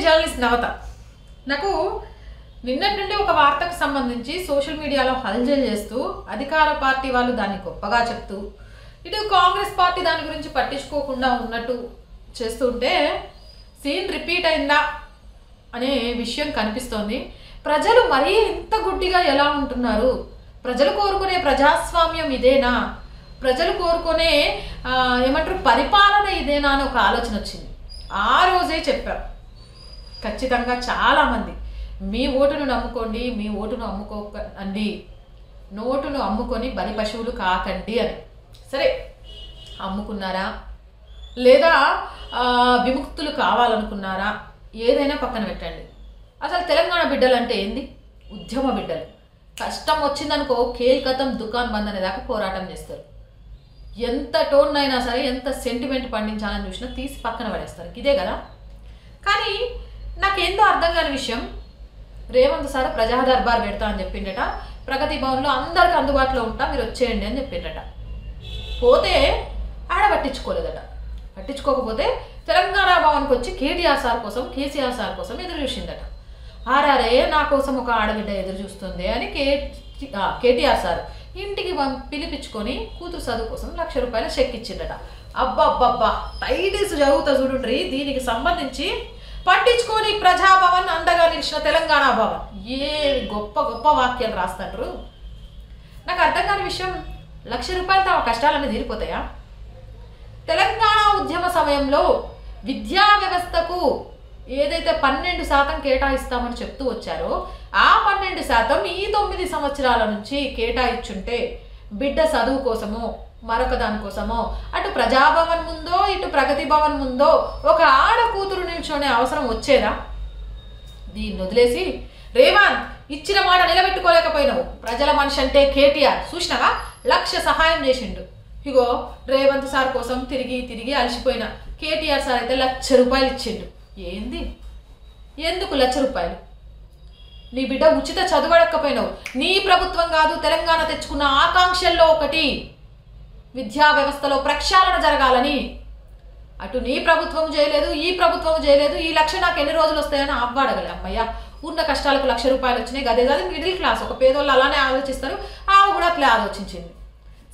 Journalist నవత. నాకు నిన్నటి నుండి ఒక వార్తకు సంబంధించి సోషల్ మీడియాలో హల్చల్ చేస్తూ అధికార పార్టీ వాళ్ళు దాన్ని గొప్పగా చెప్తూ ఇటు కాంగ్రెస్ పార్టీ దాని గురించి పట్టించుకోకుండా ఉన్నట్టు చేస్తుంటే సీన్ రిపీట్ అయిందా అనే విషయం కనిపిస్తోంది. ప్రజలు మరీ ఇంత గుడ్డిగా ఎలా ఉంటున్నారు? ప్రజలు కోరుకునే ప్రజాస్వామ్యం ఇదేనా? ప్రజలు కోరుకునే ఏమంటారు పరిపాలన ఇదేనా అని ఒక ఆలోచన వచ్చింది. ఆ రోజే చెప్పారు ఖచ్చితంగా చాలామంది, మీ ఓటును నమ్ముకోండి, మీ ఓటును అమ్ముకోకండి, నోటును అమ్ముకొని బలి పశువులు కాకండి అని. సరే, అమ్ముకున్నారా లేదా విముక్తులు కావాలనుకున్నారా ఏదైనా పక్కన పెట్టండి. అసలు తెలంగాణ బిడ్డలు అంటే ఏంది? ఉద్యమ బిడ్డలు. కష్టం వచ్చిందనుకో కేల్కతం దుకాన్ బంద్ అనేదాకా పోరాటం చేస్తారు. ఎంత టోన్ అయినా సరే, ఎంత సెంటిమెంట్ పండించాలని చూసినా తీసి పక్కన పడేస్తారు. ఇదే కదా. కానీ నాకేందో అర్థం కాని విషయం, రేవంత్ సార్ ప్రజా దర్బార్ పెడతా అని చెప్పిండట, ప్రగతి భవన్లో అందరికి అందుబాటులో ఉంటా, మీరు వచ్చేయండి అని చెప్పిండట. పోతే ఆడ పట్టించుకోలేదట. పట్టించుకోకపోతే తెలంగాణ భవన్కి వచ్చి కేటీఆర్ సార్ కోసం, కేసీఆర్ సార్ కోసం ఎదురు చూసిందట. ఆరారే నా కోసం ఒక ఆడబిడ్డ ఎదురు చూస్తుంది అని కేటీఆర్ సార్ ఇంటికి పిలిపించుకొని కూతురు చదువు కోసం ₹1,00,000 చెక్ ఇచ్చిందట. అబ్బబ్బబ్బా, టైటిల్స్ చదువుతా చూడండి. దీనికి సంబంధించి పట్టించుకొని ప్రజాభవన్ అండగా నిలిచిన తెలంగాణ భవన్, ఏ గొప్ప గొప్ప వాక్యాలు రాస్తారు. నాకు అర్థం కాని విషయం, ₹1,00,000 తమ కష్టాలన్నీ తీరిపోతాయా? తెలంగాణ ఉద్యమ సమయంలో విద్యా వ్యవస్థకు ఏదైతే 12% కేటాయిస్తామని చెప్తూ వచ్చారో ఆ 12% ఈ 9 సంవత్సరాల నుంచి కేటాయిచ్చుంటే బిడ్డ చదువు కోసమో మరొక దానికోసమో అటు ప్రజాభవన్ ముందో ఇటు ప్రగతి భవన్ ముందో ఒక ఆడ కూతురు నిల్చొనే అవసరం వచ్చేదా? దీన్ని వదిలేసి రేవంత్ ఇచ్చిన మాట నిలబెట్టుకోలేకపోయినావు. ప్రజల మనిషి అంటే కేటీఆర్ చూసినావా, 1,00,000 సహాయం చేసిండు. ఇగో రేవంత్ సార్ కోసం తిరిగి తిరిగి అలసిపోయిన కేటీఆర్ సార్ అయితే ₹1,00,000 ఇచ్చిండు. ఏంది? ఎందుకు ₹1,00,000? నీ బిడ్డ ఉచిత చదువడకపోయినావు. నీ ప్రభుత్వం కాదు, తెలంగాణ తెచ్చుకున్న ఆకాంక్షల్లో ఒకటి విద్యా వ్యవస్థలో ప్రక్షాళన జరగాలని. అటు నీ ప్రభుత్వం చేయలేదు, ఈ ప్రభుత్వం చేయలేదు. ఈ 1,00,000 నాకు ఎన్ని రోజులు వస్తాయని అవ్వాడగలే. అమ్మయ్య, ఉన్న కష్టాలకు ₹1,00,000 వచ్చినాయి. అదే కాదు మిడిల్ క్లాస్, ఒక పేదోళ్ళు అలానే ఆలోచిస్తారు. ఆమె కూడా అట్లా ఆలోచించింది.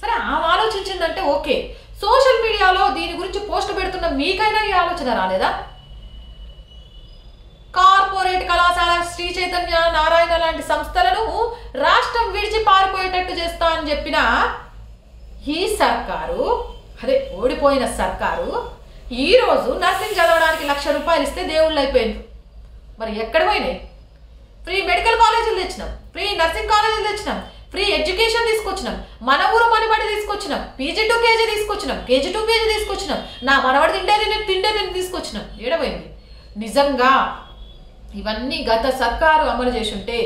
సరే, ఆమె ఆలోచించిందంటే ఓకే. సోషల్ మీడియాలో దీని గురించి పోస్ట్ పెడుతున్న మీకైనా ఈ ఆలోచన రాలేదా? కార్పొరేట్ కళాశాల, శ్రీ చైతన్య, నారాయణ లాంటి సంస్థలను రాష్ట్రం విడిచి పారిపోయేటట్టు చేస్తా అని చెప్పిన ఈ సర్కారు, అదే ఓడిపోయిన సర్కారు, ఈరోజు నర్సింగ్ చదవడానికి ₹1,00,000 ఇస్తే దేవుళ్ళు అయిపోయింది. మరి ఎక్కడ పోయినాయి? ఫ్రీ మెడికల్ కాలేజీలు తెచ్చినాం, ఫ్రీ నర్సింగ్ కాలేజీలు తెచ్చినాం, ఫ్రీ ఎడ్యుకేషన్ తీసుకొచ్చినాం, మన ఊరు మనబడి తీసుకొచ్చినాం, PG to KG తీసుకొచ్చినాం, KG to PG తీసుకొచ్చినాం, నా మనబడి తింటే నేను తీసుకొచ్చినాం. ఏడపోయింది? నిజంగా ఇవన్నీ గత సర్కారు అమలు చేసి ఉంటే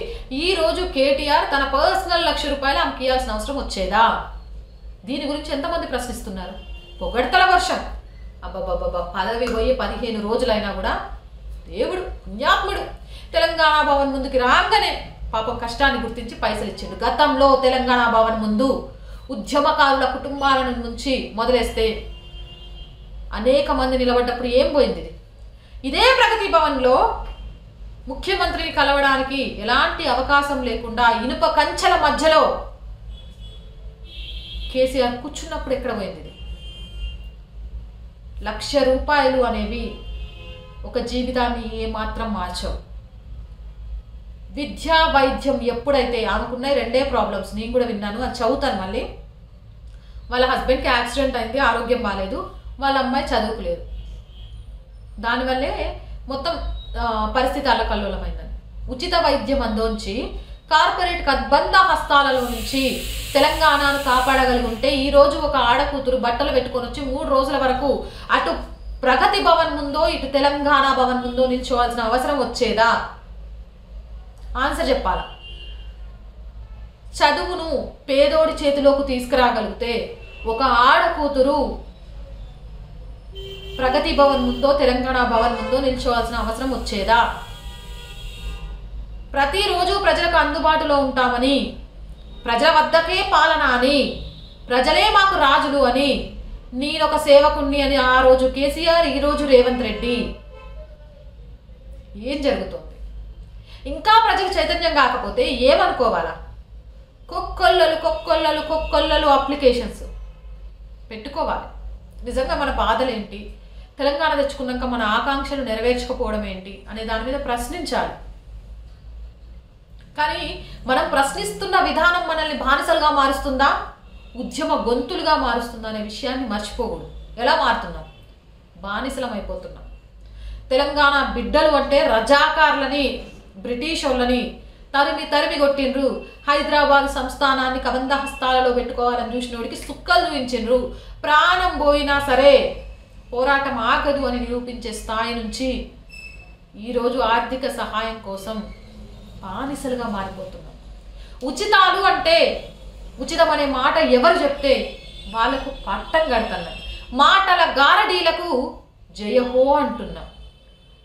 ఈరోజు కేటీఆర్ తన పర్సనల్ ₹1,00,000 ఆమెకి ఇవ్వాల్సిన అవసరం వచ్చేదా? దీని గురించి ఎంతమంది ప్రశ్నిస్తున్నారు? పొగడ్తల వర్షం. అబ్బబ్బబ్బబ్బా, పదవి పోయి 15 రోజులైనా కూడా దేవుడు పుణ్యాత్ముడు తెలంగాణ భవన్ ముందుకి రాగానే పాపం కష్టాన్ని గుర్తించి పైసలు ఇచ్చిండు. గతంలో తెలంగాణ భవన్ ముందు ఉద్యమకారుల కుటుంబాల నుంచి మొదలేస్తే అనేక మంది నిలబడ్డప్పుడు ఏం పోయింది? ఇదే ప్రగతి భవన్లో ముఖ్యమంత్రిని కలవడానికి ఎలాంటి అవకాశం లేకుండా ఇనుప కంచెల మధ్యలో కేసీఆర్ కూర్చున్నప్పుడు ఎక్కడ పోయింది? ₹1,00,000 అనేవి ఒక జీవితాన్ని ఏమాత్రం మార్చవు. విద్యా వైద్యం ఎప్పుడైతే ఆమెకున్నాయి 2 ప్రాబ్లమ్స్, నేను కూడా విన్నాను, అది చదువుతాను మళ్ళీ. వాళ్ళ హస్బెండ్కి యాక్సిడెంట్ అయింది, ఆరోగ్యం బాగాలేదు, వాళ్ళ అమ్మాయి చదువుకులేదు. దానివల్లే మొత్తం పరిస్థితి అల్లకల్లోలమైందని. ఉచిత వైద్యం అందోంచి కార్పొరేట్ కద్బంద హస్తాలలో నుంచి తెలంగాణను కాపాడగలిగితే ఈరోజు ఒక ఆడకూతురు బట్టలు పెట్టుకొని వచ్చి 3 రోజుల వరకు అటు ప్రగతి భవన్ ముందో ఇటు తెలంగాణ భవన్ ముందో నిల్చోవాల్సిన అవసరం వచ్చేదా? ఆన్సర్ చెప్పాల. చదువును పేదోడి చేతిలోకి తీసుకురాగలిగితే ఒక ఆడకూతురు ప్రగతి భవన్ ముందో తెలంగాణ భవన్ ముందో నిల్చోవాల్సిన అవసరం వచ్చేదా? ప్రతిరోజు ప్రజలకు అందుబాటులో ఉంటామని, ప్రజల వద్దకే పాలన అని, ప్రజలే మాకు రాజులు అని, నేనొక సేవకుణ్ణి అని ఆ రోజు కేసీఆర్, ఈ రోజు రేవంత్ రెడ్డి ఏం జరుగుతుంది? ఇంకా ప్రజలు చైతన్యం కాకపోతే ఏమనుకోవాలా? కొక్కొల్లలు అప్లికేషన్స్ పెట్టుకోవాలి. నిజంగా మన బాధలేంటి, తెలంగాణ తెచ్చుకున్నాక మన ఆకాంక్షలు నెరవేర్చకపోవడం ఏంటి అనే దాని మీద ప్రశ్నించాలి. కానీ మనం ప్రశ్నిస్తున్న విధానం మనల్ని బానిసలుగా మారుస్తుందా, ఉద్యమ గొంతులుగా మారుస్తుందా అనే విషయాన్ని మర్చిపోకూడదు. ఎలా మారుతున్నాం? బానిసలం అయిపోతున్నాం. తెలంగాణ బిడ్డలు అంటే రజాకార్లని, బ్రిటిష్ వాళ్ళని తరిమి కొట్టిండ్రు. హైదరాబాద్ సంస్థానాన్ని కబంధ హస్తాలలో పెట్టుకోవాలని చూసినోడికి సుక్కలు చూపించిండ్రు. ప్రాణం పోయినా సరే పోరాటం ఆగదు అని నిరూపించే స్థాయి నుంచి ఈరోజు ఆర్థిక సహాయం కోసం బానిసలుగా మారిపోతున్నాం. ఉచితాలు అంటే ఉచితం అనే మాట ఎవరు చెప్తే వాళ్ళకు పట్టం కడుతున్నాం. మాటల గారడీలకు జయహో అంటున్నాం.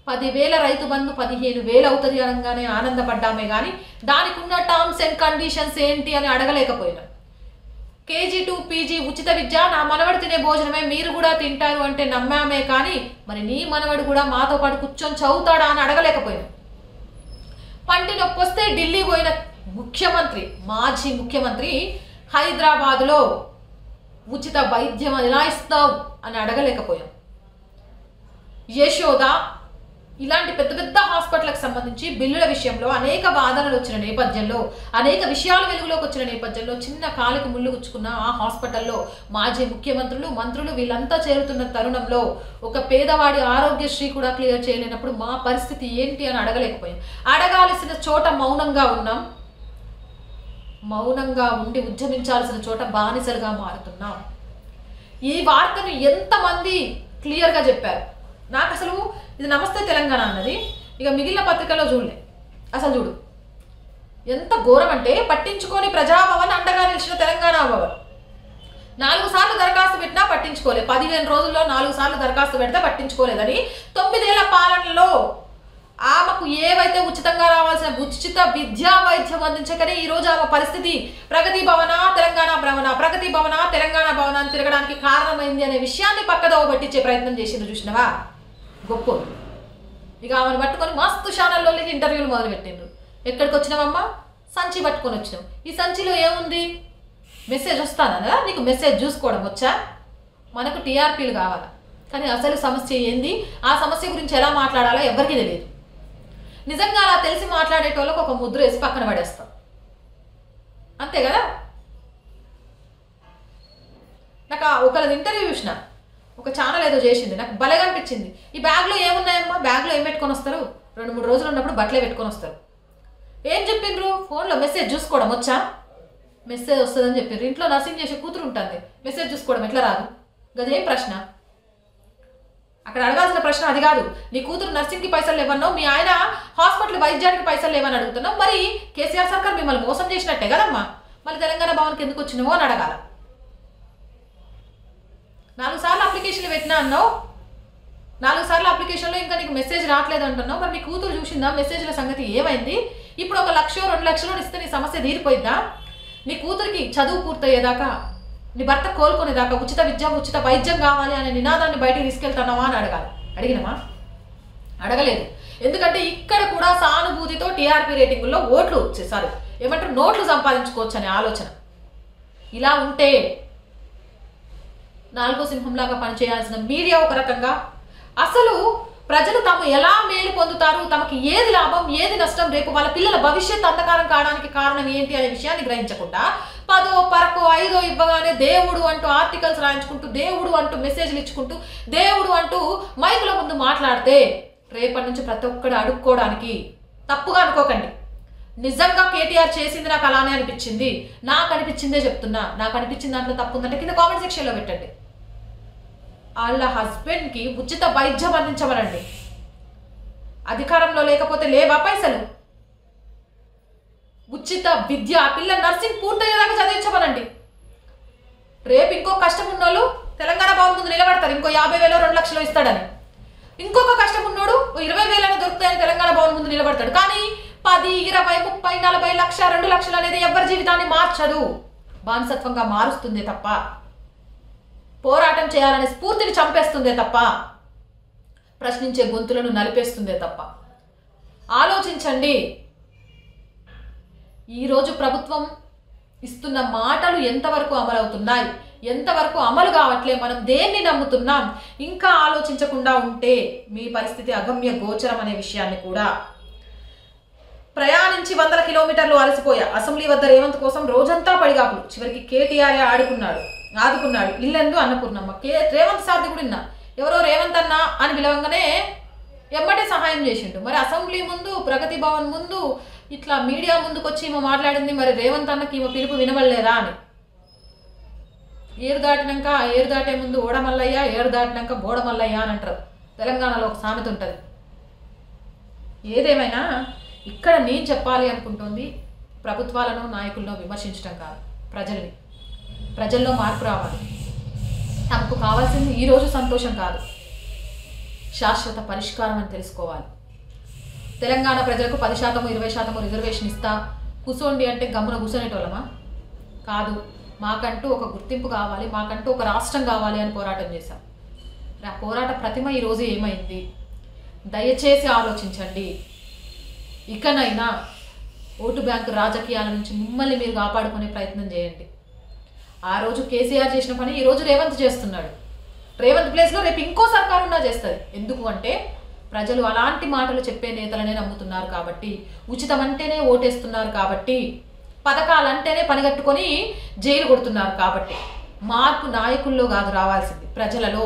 10,000 రైతు బంధు 15,000 అవుతుంది అనగానే ఆనందపడ్డామే కానీ దానికి ఉన్న టర్మ్స్ అండ్ కండిషన్స్ ఏంటి అని అడగలేకపోయినాం. KG to PG ఉచిత విద్య, నా మనవడు తినే భోజనమే మీరు కూడా తింటారు అంటే నమ్మామే కానీ మరి నీ మనవడు కూడా మాతో పాటు కూర్చొని చదువుతాడా అని అడగలేకపోయినాం. పంటి నొప్పి వస్తే ఢిల్లీ పోయిన ముఖ్యమంత్రి, మాజీ ముఖ్యమంత్రి హైదరాబాద్లో ఉచిత వైద్యం ఎలా ఇస్తావు అని అడగలేకపోయాం. యశోద ఇలాంటి పెద్ద పెద్ద హాస్పిటల్కి సంబంధించి బిల్లుల విషయంలో అనేక వాదనలు వచ్చిన నేపథ్యంలో, అనేక విషయాలు వెలుగులోకి వచ్చిన నేపథ్యంలో చిన్న కాలికి ముళ్ళు గుచ్చుకున్న ఆ హాస్పిటల్లో మాజీ ముఖ్యమంత్రులు, మంత్రులు వీళ్ళంతా చేరుతున్న తరుణంలో ఒక పేదవాడి ఆరోగ్యశ్రీ కూడా క్లియర్ చేయలేనప్పుడు మా పరిస్థితి ఏంటి అని అడగలేకపోయాం. అడగాల్సిన చోట మౌనంగా ఉన్నాం. మౌనంగా ఉండి ఉద్యమించాల్సిన చోట బానిసలుగా మారుతున్నాం. ఈ వార్తను ఎంతమంది క్లియర్గా చెప్పారు? నాకు అసలు ఇది నమస్తే తెలంగాణ అన్నది ఇక మిగిలిన పత్రికల్లో చూడలే. అసలు చూడు ఎంత ఘోరం అంటే, పట్టించుకొని ప్రజాభవన్ అండగా నిలిచిన తెలంగాణ భవన్ 4 సార్లు దరఖాస్తు పెట్టినా పట్టించుకోలేదు. 15 రోజుల్లో 4 సార్లు దరఖాస్తు పెడితే పట్టించుకోలేదని 9 ఏళ్ల పాలనలో ఆమెకు ఏవైతే ఉచితంగా రావాల్సిన ఉచిత విద్యా వైద్యం అందించకనే ఈరోజు ఆమె పరిస్థితి ప్రగతి భవన తెలంగాణ భవన అని తిరగడానికి కారణమైంది అనే విషయాన్ని పక్కదోవ పట్టించే ప్రయత్నం చేసింది. చూసినవా గొప్ప. ఇక ఆమెను పట్టుకొని మస్తు ఛానల్లో ఇంటర్వ్యూలు మొదలుపెట్టిండ్రు. ఎక్కడికి వచ్చినావమ్మా? సంచి పట్టుకొని వచ్చినావు. ఈ సంచిలో ఏముంది? మెసేజ్ వస్తానా? నీకు మెసేజ్ చూసుకోవడం వచ్చా? మనకు టీఆర్పీలు కావాలా, కానీ అసలు సమస్య ఏంది, ఆ సమస్య గురించి ఎలా మాట్లాడాలో ఎవరికీ తెలియదు. నిజంగా అలా తెలిసి మాట్లాడేటోళ్ళకు ఒక ముద్ర వేసి పక్కన పడేస్తాం, అంతే కదా. నాకు ఒకళ్ళది ఇంటర్వ్యూ చూసిన, ఒక ఛానల్ ఏదో చేసింది, నాకు భలేగా అనిపించింది. ఈ బ్యాగ్లో ఏమున్నాయమ్మా? బ్యాగ్లో ఏం పెట్టుకొని వస్తారు? 2-3 రోజులు ఉన్నప్పుడు బట్టలే పెట్టుకొని వస్తారు. ఏం చెప్పిండ్రు? ఫోన్లో మెసేజ్ చూసుకోవడం వచ్చా? మెసేజ్ వస్తుందని చెప్పిండ్రు. ఇంట్లో నర్సింగ్ చేసే కూతురు ఉంటుంది, మెసేజ్ చూసుకోవడం ఎట్లా రాదు? గదేం ప్రశ్న? అక్కడ అడగాల్సిన ప్రశ్న అది కాదు. నీ కూతురు నర్సింగ్కి పైసలు లేవన్నావు, మీ ఆయన హాస్పిటల్ వైద్యానికి పైసలు లేవని అడుగుతున్నావు. మరి కేసీఆర్ సర్కార్ మిమ్మల్ని మోసం చేసినట్టే కదమ్మా, మళ్ళీ తెలంగాణ భవన్కి ఎందుకు వచ్చినావో అని అడగాల. 4 సార్లు అప్లికేషన్లు పెట్టినా అన్నావు, 4 సార్లు అప్లికేషన్లో ఇంకా నీకు మెసేజ్ రావట్లేదు అంటున్నావు. మరి నీ కూతురు చూసిందా మెసేజ్ల సంగతి ఏమైంది? ఇప్పుడు 1 లక్ష 2 లక్షలు ఇస్తే నీ సమస్య తీరిపోయిద్దా? నీ కూతురికి చదువు పూర్తయ్యేదాకా, నీ భర్త కోలుకునేదాకా ఉచిత విద్య ఉచిత వైద్యం కావాలి అనే నినాదాన్ని బయటికి తీసుకెళ్తున్నావా అని అడగాలి. అడిగినమా? అడగలేదు. ఎందుకంటే ఇక్కడ కూడా సానుభూతితో టీఆర్పీ రేటింగుల్లో నోట్లు సంపాదించుకోవచ్చు అనే ఆలోచన. ఇలా ఉంటే 4వ సింహంలాగా పనిచేయాల్సిన మీడియా ఒక రకంగా, అసలు ప్రజలు తాము ఎలా మేలు పొందుతారు, తమకి ఏది లాభం ఏది నష్టం, రేపు వాళ్ళ పిల్లల భవిష్యత్ అంధకారం కావడానికి కారణం ఏంటి అనే విషయాన్ని గ్రహించకుండా 10, 12, 5 ఇవ్వగానే దేవుడు అంటూ ఆర్టికల్స్ రాయించుకుంటూ, దేవుడు అంటూ మెసేజ్లు ఇచ్చుకుంటూ, దేవుడు అంటూ మైకుల ముందు మాట్లాడితే రేపటి నుంచి ప్రతి ఒక్కడు అడుక్కోవడానికి. తప్పుగా అనుకోకండి, నిజంగా కేటీఆర్ చేసింది నాకు అలానే అనిపించింది, నాకు అనిపించిందే చెప్తున్నా. నాకు అనిపించిన దాంట్లో తప్పు ఉందంటే కింద కామెంట్ సెక్షన్లో పెట్టండి. వాళ్ళ హస్బెండ్కి ఉచిత వైద్యం అందించమనండి. అధికారంలో లేకపోతే లేవా పైసలు? ఉచిత విద్య, పిల్ల నర్సింగ్ పూర్తయ్యేదాకా చదివించమనండి. రేపు ఇంకో కష్టం ఉన్నోళ్ళు తెలంగాణ భవన్ ముందు నిలబడతారు, ఇంకో 50,000 2 లక్షలు ఇస్తాడని. ఇంకొక కష్టం ఉన్నోడు 20,000 దొరుకుతాయని తెలంగాణ భవన్ ముందు నిలబడతాడు. కానీ 10, 20, 30, 40 లక్ష 2 లక్షలు అనేది ఎవరి జీవితాన్ని మార్చదు, బానిసత్వంగా మారుస్తుందే తప్ప, పోరాటం చేయాలనే స్ఫూర్తిని చంపేస్తుందే తప్ప, ప్రశ్నించే గొంతులను నలిపేస్తుందే తప్ప. ఆలోచించండి. ఈరోజు ప్రభుత్వం ఇస్తున్న మాటలు ఎంతవరకు అమలవుతున్నాయి, ఎంతవరకు అమలు కావట్లే, మనం దేన్ని నమ్ముతున్నాం, ఇంకా ఆలోచించకుండా ఉంటే మీ పరిస్థితి అగమ్య గోచరం అనే విషయాన్ని కూడా. ప్రయాణించి 100 కిలోమీటర్లు అలసిపోయా, అసెంబ్లీ వద్ద రేవంత్ కోసం రోజంతా పడిగాపులు, చివరికి కేటీఆర్ ఆదుకున్నాడు. ఇల్లెందు అన్నపూర్ణమ్మ. రేవంత్ సార్ది కూడా విన్నా, ఎవరో రేవంత్ అన్న అని పిలవంగానే ఎమ్మటే సహాయం చేసిండు. మరి అసెంబ్లీ ముందు, ప్రగతి భవన్ ముందు, ఇట్లా మీడియా ముందుకు వచ్చి ఈమె మాట్లాడింది, మరి రేవంత్ అన్నకి ఈమె పిలుపు వినవలేదా అని. ఏరు దాటే ముందు ఓడమల్లయ్య, ఏరు దాటినాక బోడమల్లయ్య అని అంటారు. తెలంగాణలో ఒక సామెత ఉంటుంది. ఏదేమైనా ఇక్కడ నేను చెప్పాలి అనుకుంటోంది ప్రభుత్వాలను, నాయకులను విమర్శించడం కాదు, ప్రజల్లో మార్పు రావాలి. తమకు కావాల్సింది ఈరోజు సంతోషం కాదు, శాశ్వత పరిష్కారం అని తెలుసుకోవాలి. తెలంగాణ ప్రజలకు 10%, 20% రిజర్వేషన్ ఇస్తా కూసోండి అంటే గమ్మున కూర్చొనేటోళ్ళమా? కాదు. మాకంటూ ఒక గుర్తింపు కావాలి, మాకంటూ ఒక రాష్ట్రం కావాలి అని పోరాటం చేశాం. ఆ పోరాట ప్రతిమ ఈరోజు ఏమైంది? దయచేసి ఆలోచించండి. ఇకనైనా ఓటు బ్యాంకు రాజకీయాల నుంచి మిమ్మల్ని మీరు కాపాడుకునే ప్రయత్నం చేయండి. ఆ రోజు కేసీఆర్ చేసిన పని ఈరోజు రేవంత్ చేస్తున్నాడు. రేవంత్ ప్లేస్లో రేపు ఇంకో సర్కారు ఉన్నా చేస్తుంది. ఎందుకు అంటే ప్రజలు అలాంటి మాటలు చెప్పే నేతలనే నమ్ముతున్నారు కాబట్టి, ఉచితం అంటేనే ఓటేస్తున్నారు కాబట్టి, పథకాలంటేనే పనిగట్టుకొని జైలు కొడుతున్నారు కాబట్టి. మార్పు నాయకుల్లో కాదు రావాల్సింది, ప్రజలలో.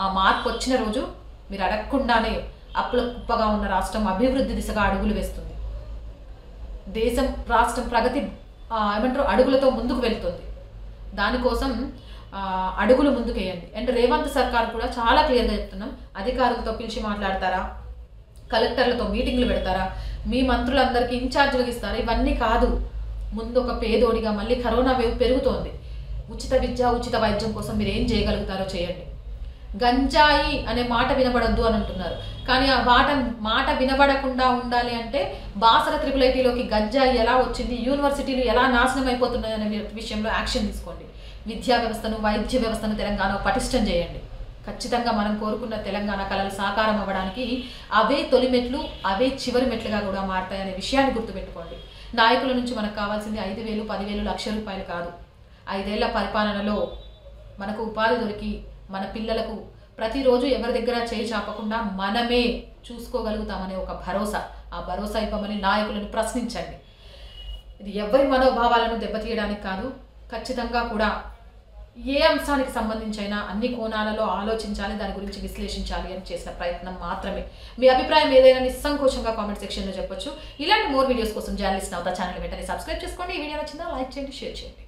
ఆ మార్పు వచ్చిన రోజు మీరు అడగకుండానే అప్పుల కుప్పగా ఉన్న రాష్ట్రం అభివృద్ధి దిశగా అడుగులు వేస్తుంది. దేశం, రాష్ట్రం ప్రగతి అడుగులతో ముందుకు వెళ్తుంది. దానికోసం అడుగులు ముందుకేయండి. అండ్ రేవంత్ సర్కార్ కూడా చాలా క్లియర్గా చెప్తున్నాం, అధికారులతో పిలిచి మాట్లాడతారా, కలెక్టర్లతో మీటింగ్లు పెడతారా, మీ మంత్రులందరికీ ఇన్ఛార్జీలు ఇస్తారా? ఇవన్నీ కాదు. ముందు ఒక పేదోడిగా మళ్ళీ కరోనా వేవ్ పెరుగుతోంది. ఉచిత విద్య, ఉచిత వైద్యం కోసం మీరు ఏం చేయగలుగుతారో చేయండి. గంజాయి అనే మాట వినబడద్దు అని అంటున్నారు, కానీ ఆ మాట వినబడకుండా ఉండాలి అంటే బాసర IIITలోకి గంజాయి ఎలా వచ్చింది, యూనివర్సిటీలు ఎలా నాశనం అయిపోతున్నాయి అనే విషయంలో యాక్షన్ తీసుకోండి. విద్యా వ్యవస్థను, వైద్య వ్యవస్థను తెలంగాణ పటిష్టం చేయండి. ఖచ్చితంగా మనం కోరుకున్న తెలంగాణ కళలు సాకారం అవ్వడానికి అవే తొలి మెట్లు, అవే చివరి మెట్లుగా కూడా మారతాయనే విషయాన్ని గుర్తుపెట్టుకోండి. నాయకుల నుంచి మనకు కావాల్సింది 5,000, 10,000, ₹1,00,000 కాదు. 5 ఏళ్ల పరిపాలనలో మనకు ఉపాధి దొరికి మన పిల్లలకు ప్రతిరోజు ఎవరి దగ్గర చేయి చాపకుండా మనమే చూసుకోగలుగుతామనే ఒక భరోసా, ఆ భరోసా ఇవ్వమని నాయకులను ప్రశ్నించండి. ఇది ఎవరి మనోభావాలను దెబ్బతీయడానికి కాదు, ఖచ్చితంగా కూడా ఏ అంశానికి సంబంధించైనా అన్ని కోణాలలో ఆలోచించాలి, దాని గురించి విశ్లేషించాలి అని చేసిన ప్రయత్నం మాత్రమే. మీ అభిప్రాయం ఏదైనా నిస్సంకోచంగా కామెంట్ సెక్షన్లో చెప్పొచ్చు. ఇలాంటి మోర్ వీడియోస్ కోసం జర్నలిస్ట్ నవత ఛానల్ వెంటనే సబ్స్క్రైబ్ చేసుకోండి. ఈ వీడియో నచ్చిందా లైక్ చేయండి, షేర్ చేయండి.